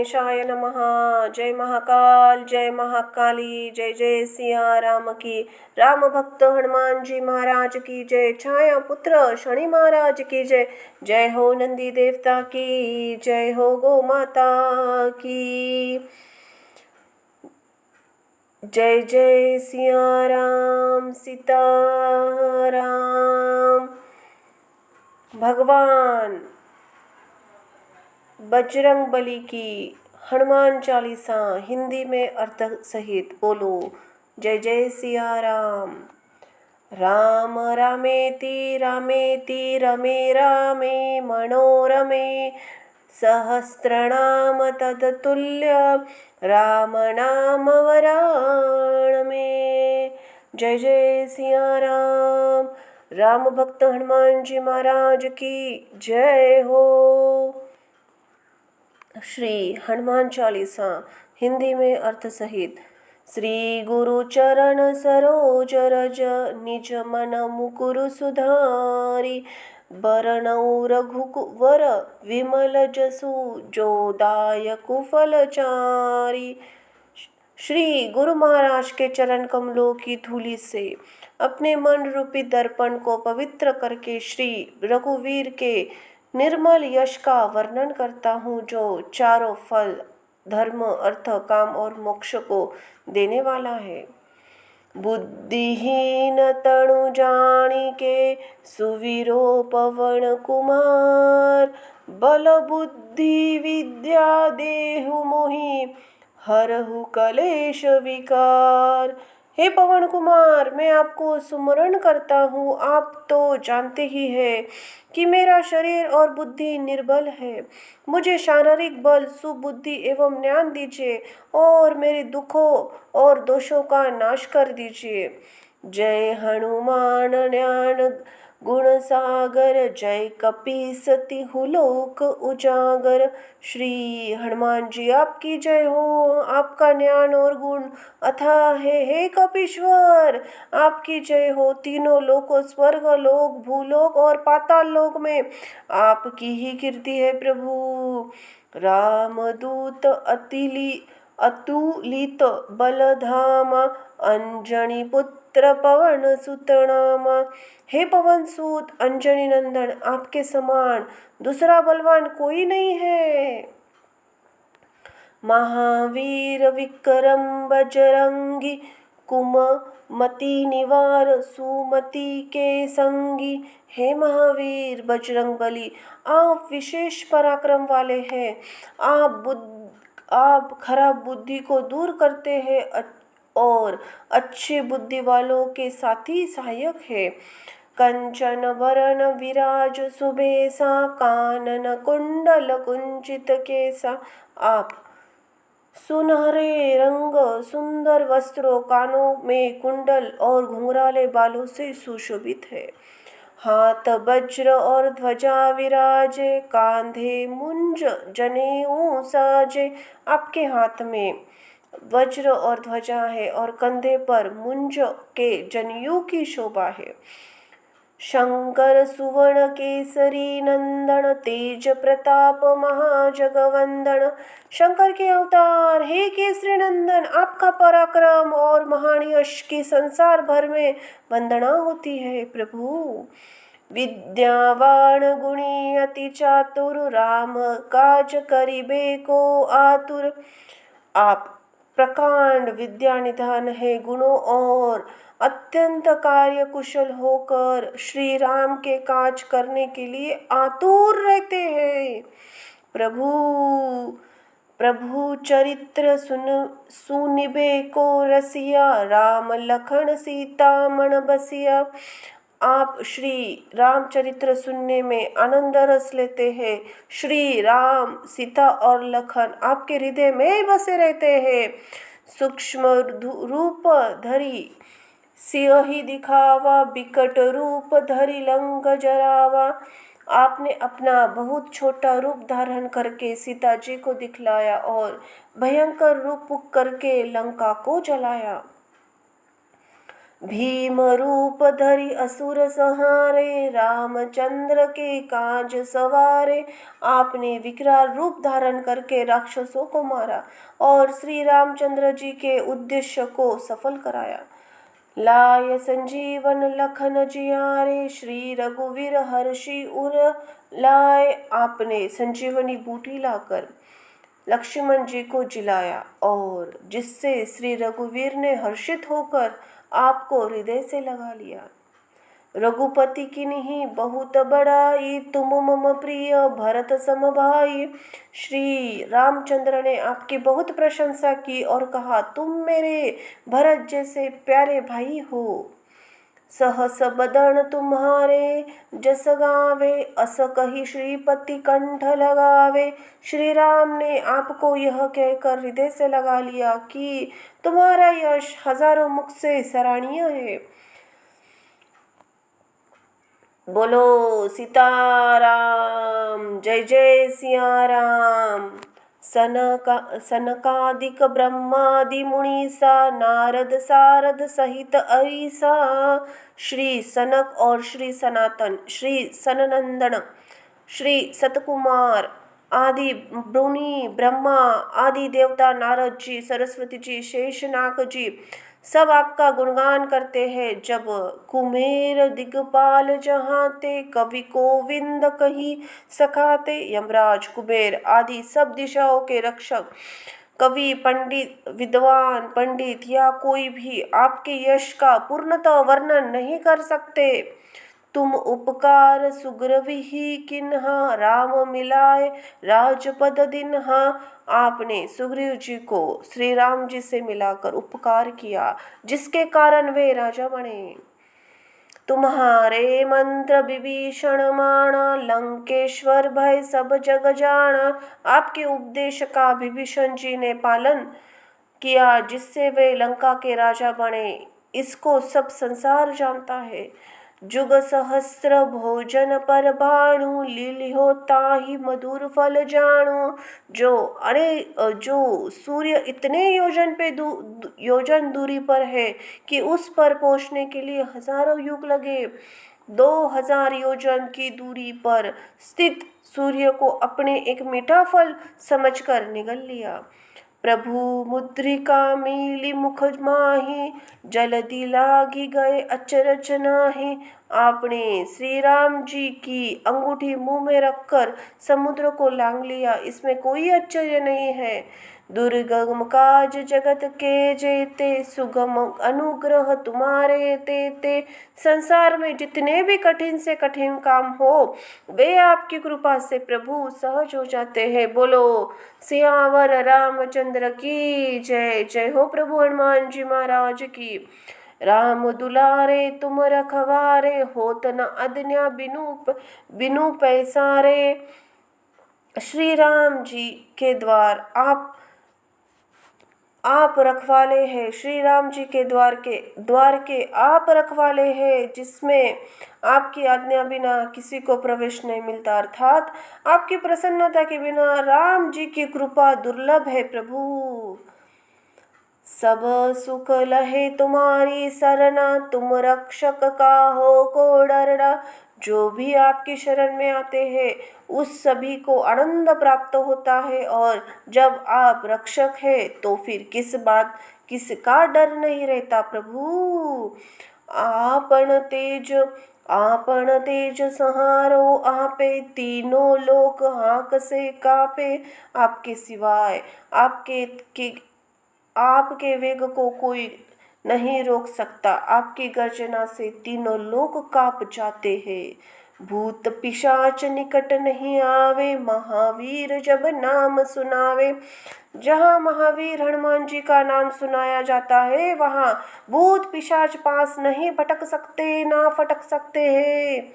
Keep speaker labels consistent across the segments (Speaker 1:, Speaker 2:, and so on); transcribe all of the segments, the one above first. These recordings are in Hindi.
Speaker 1: गणेशाय नमः। जय महाकाल, जय महाकाली, जय जय सिया राम की। राम भक्त हनुमान जी महाराज की जय। छाया पुत्र शनि महाराज की जय। जय हो नंदी देवता की, जय हो गो माता की। जय जय सिया राम, सीता राम। भगवान बजरंग बली की हनुमान चालीसा हिंदी में अर्थ सहित बोलो। जय जय सिया राम। राम रामेति रामेति रमे रामे मनोरमे सहस्रनाम तदतुल्य राम नाम वराणमे। जय जय सिया राम। राम भक्त हनुमान जी महाराज की जय हो। श्री हनुमान चालीसा हिंदी में अर्थ सहित। श्री गुरु चरण सरोज रज निज मन मुकुरु सुधारी बरनऊ रघुवर विमल जसु जो दायकु फलचारी। श्री गुरु महाराज के चरण कमलों की धूलि से अपने मन रूपी दर्पण को पवित्र करके श्री रघुवीर के निर्मल यश का वर्णन करता हूँ, जो चारों फल धर्म अर्थ काम और मोक्ष को देने वाला है। बुद्धिहीन तनु जानिके सुवीरो पवन कुमार बल बुद्धि विद्या देहु मोहि हरहु कलेश विकार। हे पवन कुमार, मैं आपको सुमरण करता हूँ। आप तो जानते ही हैं कि मेरा शरीर और बुद्धि निर्बल है। मुझे शारीरिक बल, सुबुद्धि एवं ज्ञान दीजिए और मेरे दुखों और दोषों का नाश कर दीजिए। जय हनुमान ज्ञान गुण सागर, जय कपीसति हुलोक उजागर। श्री हनुमान जी आपकी जय हो। आपका ज्ञान और गुण अथाह है। हे कपीश्वर, आपकी जय हो। तीनों लोकों स्वर्ग लोक, भूलोक और पाताल लोक में आपकी ही कीर्ति है प्रभु। रामदूत अतुलित बलधामा अंजनी पुत्र पवन सुत नामा। हे पवन सूत अंजनी नंदन, आपके समान दूसरा बलवान कोई नहीं है। महावीर विक्रम बजरंगी कुमति निवार सुमति के संगी। हे महावीर बजरंग बली, आप विशेष पराक्रम वाले हैं। आप खराब बुद्धि को दूर करते हैं और अच्छी बुद्धि वालों के साथी सहायक है। कंचन वरण विराज सुबेसा कानन कुंडल कुंचित केसा। आप सुनहरे रंग सुंदर वस्त्रों, कानों में कुंडल और घुंघराले बालों से सुशोभित है। हाथ वज्र और ध्वजा विराजे, कांधे मुंज जनेऊ साजे। आपके हाथ में वज्र और ध्वजा है और कंधे पर मुंज के जनेऊ की शोभा है। शंकर सुवर्ण केसरी नंदन, तेज प्रताप महाजगवंदन। शंकर के अवतार, हे केसरी नंदन, आपका पराक्रम और महान यश की संसार भर में वंदना होती है प्रभु। विद्यावान गुणी अति चातुर, राम काज करिबे को आतुर। आप प्रकांड विद्या निधान है, गुणों और अत्यंत कार्य कुशल होकर श्री राम के काज करने के लिए आतुर रहते हैं। प्रभु चरित्र सुनिबे को रसिया, राम लखन सीता मन बसिया। आप श्री रामचरित्र सुनने में आनंद रस लेते हैं। श्री राम, सीता और लखन आपके हृदय में बसे रहते हैं। सूक्ष्म रूप धरी सिंह दिखावा, बिकट रूप धरी लंक जरावा। आपने अपना बहुत छोटा रूप धारण करके सीता जी को दिखलाया और भयंकर रूप करके लंका को जलाया। भीम रूप धरि असुर संहारे, रामचंद्र के काज सवारे। आपने विकराल रूप धारण करके राक्षसों को मारा और श्री रामचंद्र जी के उद्देश्य को सफल कराया। लाय संजीवन लखन जियारे, श्री रघुवीर हर्षि उर लाए। आपने संजीवनी बूटी लाकर लक्ष्मण जी को जिलाया और जिससे श्री रघुवीर ने हर्षित होकर आपको हृदय से लगा लिया। रघुपति की नहीं बहुत बड़ाई, तुम मम प्रिय भरत सम भाई। श्री रामचंद्र ने आपकी बहुत प्रशंसा की और कहा, तुम मेरे भरत जैसे प्यारे भाई हो। सहस बदन तुम्हारे जस गावे, अस कही श्रीपति कंठ लगावे। श्री राम ने आपको यह कहकर हृदय से लगा लिया कि तुम्हारा यश हजारों मुख से सराहनीय है। बोलो सीताराम, जय जय सिया राम। सनकादिक ब्रह्मादि मुनीसा, नारद सारद सहित ऐसा। श्री सनक और श्री सनातन, श्री सननंदन, श्री सतकुमार आदि मुनि, ब्रह्मा आदि देवता, नारद जी, सरस्वती जी, शेषनाग जी सब आपका गुणगान करते हैं। जब कुमेर दिगपाल जहाँते, कवि गोविंद कही सखाते। यमराज, कुबेर आदि सब दिशाओं के रक्षक, कवि, पंडित, विद्वान पंडित या कोई भी आपके यश का पूर्णतः वर्णन नहीं कर सकते। तुम उपकार सुग्रीवहि किन्हा, राम मिलाए राजपद दिन्हा। आपने सुग्रीव जी को श्री राम जी से मिलाकर उपकार किया, जिसके कारण वे राजा बने। तुम्हारे मंत्र विभीषण माना, लंकेश्वर भय सब जग जाना। आपके उपदेश का विभीषण जी ने पालन किया, जिससे वे लंका के राजा बने। इसको सब संसार जानता है। जुग सहस्त्र भोजन पर भानु, लील्यो ताहि मधुर फल जानु। जो सूर्य इतने योजन दूरी पर है कि उस पर पहुंचने के लिए हजारों युग लगे। 2000 योजन की दूरी पर स्थित सूर्य को अपने एक मीठा फल समझकर निगल लिया। प्रभु मुद्रिका मीली मुख माही, जल्दी लागी गए अचरज नाही। आपने श्री राम जी की अंगूठी मुंह में रखकर समुद्र को लांघ लिया, इसमें कोई आश्चर्य नहीं है। दुर्गम काज जगत के जेते, सुगम अनुग्रह तुम्हारे तेते। संसार में जितने भी कठिन से कठिन काम हो, वे आपकी कृपा से प्रभु सहज हो जाते हैं। बोलो सियावर रामचंद्र की जय। जय हो प्रभु हनुमान जी महाराज की। राम दुलारे तुम रखवारे, होत न अदन्या बिनु पैसारे। श्री राम जी के द्वार आप रखवाले हैं। श्री राम जी के द्वार के आप रखवाले हैं, जिसमें आपकी आज्ञा बिना किसी को प्रवेश नहीं मिलता, अर्थात आपकी प्रसन्नता के बिना राम जी की कृपा दुर्लभ है। प्रभु सब सुख लहे तुम्हारी सरना, तुम रक्षक काहो को डरना। जो भी आपकी शरण में आते हैं उस सभी को आनंद प्राप्त होता है, और जब आप रक्षक हैं तो फिर किसका डर नहीं रहता। प्रभु आपन तेज सहारो आपे, तीनों लोक हाक से कापे। आपके सिवाय आपके वेग को कोई नहीं रोक सकता। आपकी गर्जना से तीनों लोग कांप जाते हैं। भूत पिशाच निकट नहीं आवे, महावीर जब नाम सुनावे। जहाँ महावीर हनुमान जी का नाम सुनाया जाता है, वहाँ भूत पिशाच पास नहीं भटक सकते, ना फटक सकते हैं।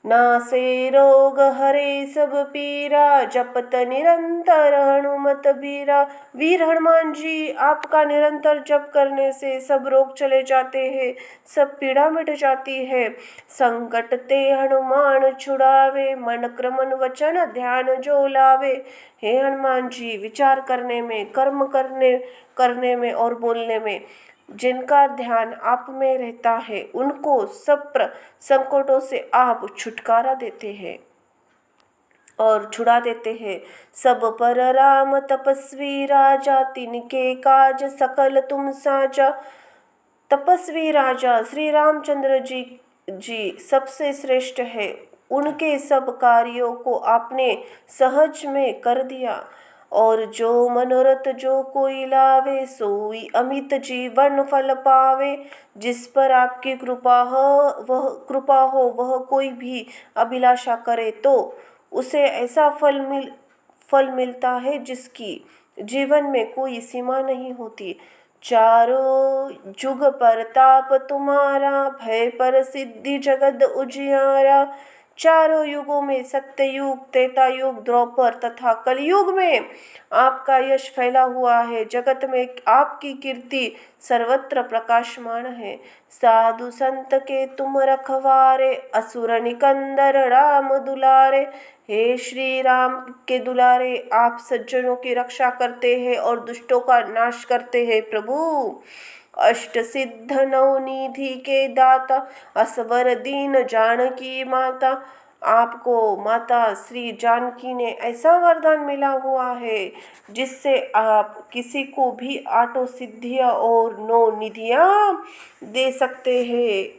Speaker 1: नासे रोग हरे सब पीरा, जपत निरंतर हनुमत बीरा। वीर हनुमान जी आपका निरंतर जप करने से सब रोग चले जाते हैं, सब पीड़ा मिट जाती है। संकट ते हनुमान छुड़ावे, मन क्रमन वचन ध्यान जो लावे। हे हनुमान जी, विचार करने में, कर्म करने में और बोलने में जिनका ध्यान आप में रहता है उनको सब संकटों से आप छुटकारा देते हैं और छुड़ा देते हैं। सब पर राम तपस्वी राजा, तिनके काज सकल तुम साजा। तपस्वी राजा श्री रामचंद्र जी सबसे श्रेष्ठ है। उनके सब कार्यों को आपने सहज में कर दिया। और जो मनोरथ जो कोई लावे, सोई अमित जीवन फल पावे। जिस पर आपकी कृपा हो वह कोई भी अभिलाषा करे तो उसे ऐसा फल मिलता है जिसकी जीवन में कोई सीमा नहीं होती। चारों जुग परताप तुम्हारा, भय पर सिद्धि जगद उजियारा। चारों युगों में सत्य युग, त्रेता युग, द्वापर तथा कलयुग में आपका यश फैला हुआ है। जगत में आपकी कीर्ति सर्वत्र प्रकाशमान है। साधु संत के तुम रखवारे, असुर निकंदर राम दुलारे। हे श्री राम के दुलारे, आप सज्जनों की रक्षा करते हैं और दुष्टों का नाश करते हैं प्रभु। अष्ट सिद्ध नवनिधि के दाता, असवर दीन जानकी माता। आपको माता श्री जानकी ने ऐसा वरदान मिला हुआ है जिससे आप किसी को भी आठों सिद्धियां और 9 निधियां दे सकते हैं।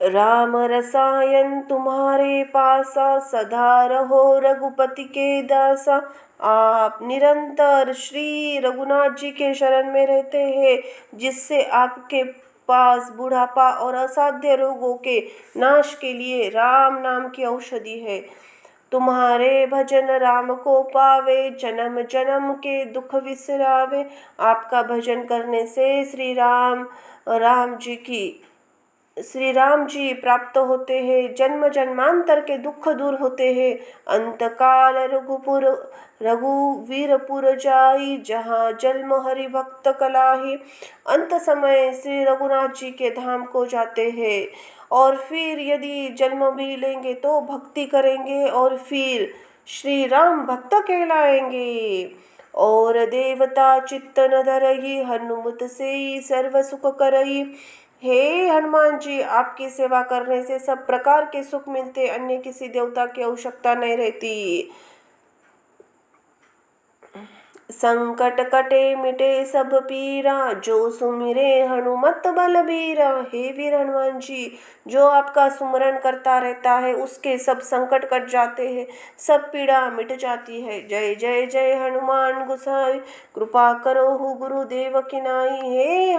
Speaker 1: राम रसायन तुम्हारे पासा, सदा रहो रघुपति के दासा। आप निरंतर श्री रघुनाथ जी के शरण में रहते हैं जिससे आपके पास बुढ़ापा और असाध्य रोगों के नाश के लिए राम नाम की औषधि है। तुम्हारे भजन राम को पावे, जन्म जन्म के दुख विसरावे। आपका भजन करने से श्री राम जी प्राप्त होते हैं। जन्म जन्मांतर के दुख दूर होते हैं। अंतकाल रघुवीरपुर जाई, जहाँ जन्म हरि भक्त कलाही। अंत समय श्री रघुनाथ जी के धाम को जाते हैं और फिर यदि जन्म भी लेंगे तो भक्ति करेंगे और फिर श्री राम भक्त कहलाएंगे। और देवता चित्त न धरही, हनुमत से सर्व सुख करही। हे हनुमान जी, आपकी सेवा करने से सब प्रकार के सुख मिलते, अन्य किसी देवता की आवश्यकता नहीं रहती। संकट कटे मिटे सब पीरा, जो सुमिरे हनुमत बलबीरा। हे वीर हनुमान जी, जो आपका सुमरन करता रहता है उसके सब संकट कट जाते हैं, सब पीड़ा मिट जाती है। जय जय जय हनुमान गोसाई, कृपा करो हो गुरुदेव की नाई। हे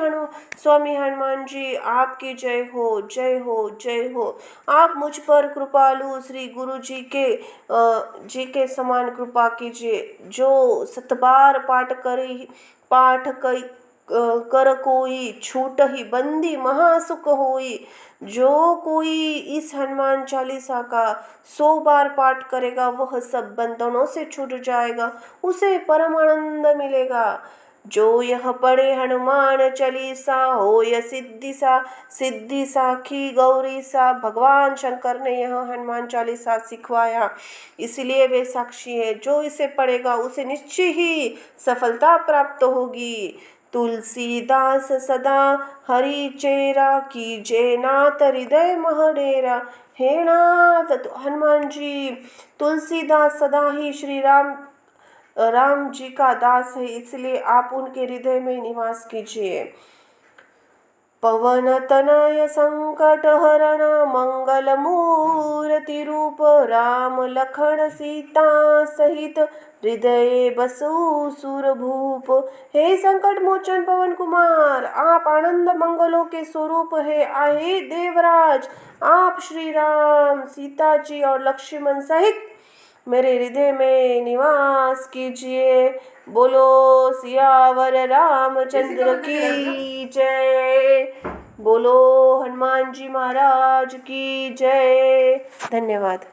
Speaker 1: स्वामी हनुमान जी, आपकी जय हो, जय हो, जय हो। आप मुझ पर कृपालु श्री गुरु जी के समान कृपा कीजिए। जो सतबार पाठ कर कोई, छूट ही बंदी महासुख होई। जो कोई इस हनुमान चालीसा का 100 बार पाठ करेगा वह सब बंधनों से छूट जाएगा, उसे परम आनंद मिलेगा। जो यह पढ़े हनुमान चालीसा, होय सिद्धि साखी गौरी सा। भगवान शंकर ने यह हनुमान चालीसा सिखवाया, इसलिए वे साक्षी है। जो इसे पढ़ेगा उसे निश्चय ही सफलता प्राप्त होगी। तुलसीदास सदा हरि चेरा, कीजे नाथ हृदय महडेरा। हे नाथ हनुमान जी, तुलसीदास सदा ही श्री राम जी का दास है, इसलिए आप उनके हृदय में निवास कीजिए। पवन तनय संकट हरण, मंगल मूर्ति रूप। राम लखन सीता सहित, हृदय बसु सुर भूप। हे संकट मोचन पवन कुमार, आप आनंद मंगलों के स्वरूप है। आहे देवराज, आप श्री राम, सीता जी और लक्ष्मण सहित मेरे हृदय में निवास कीजिए। बोलो सियावर रामचंद्र की जय। बोलो हनुमान जी महाराज की जय। धन्यवाद।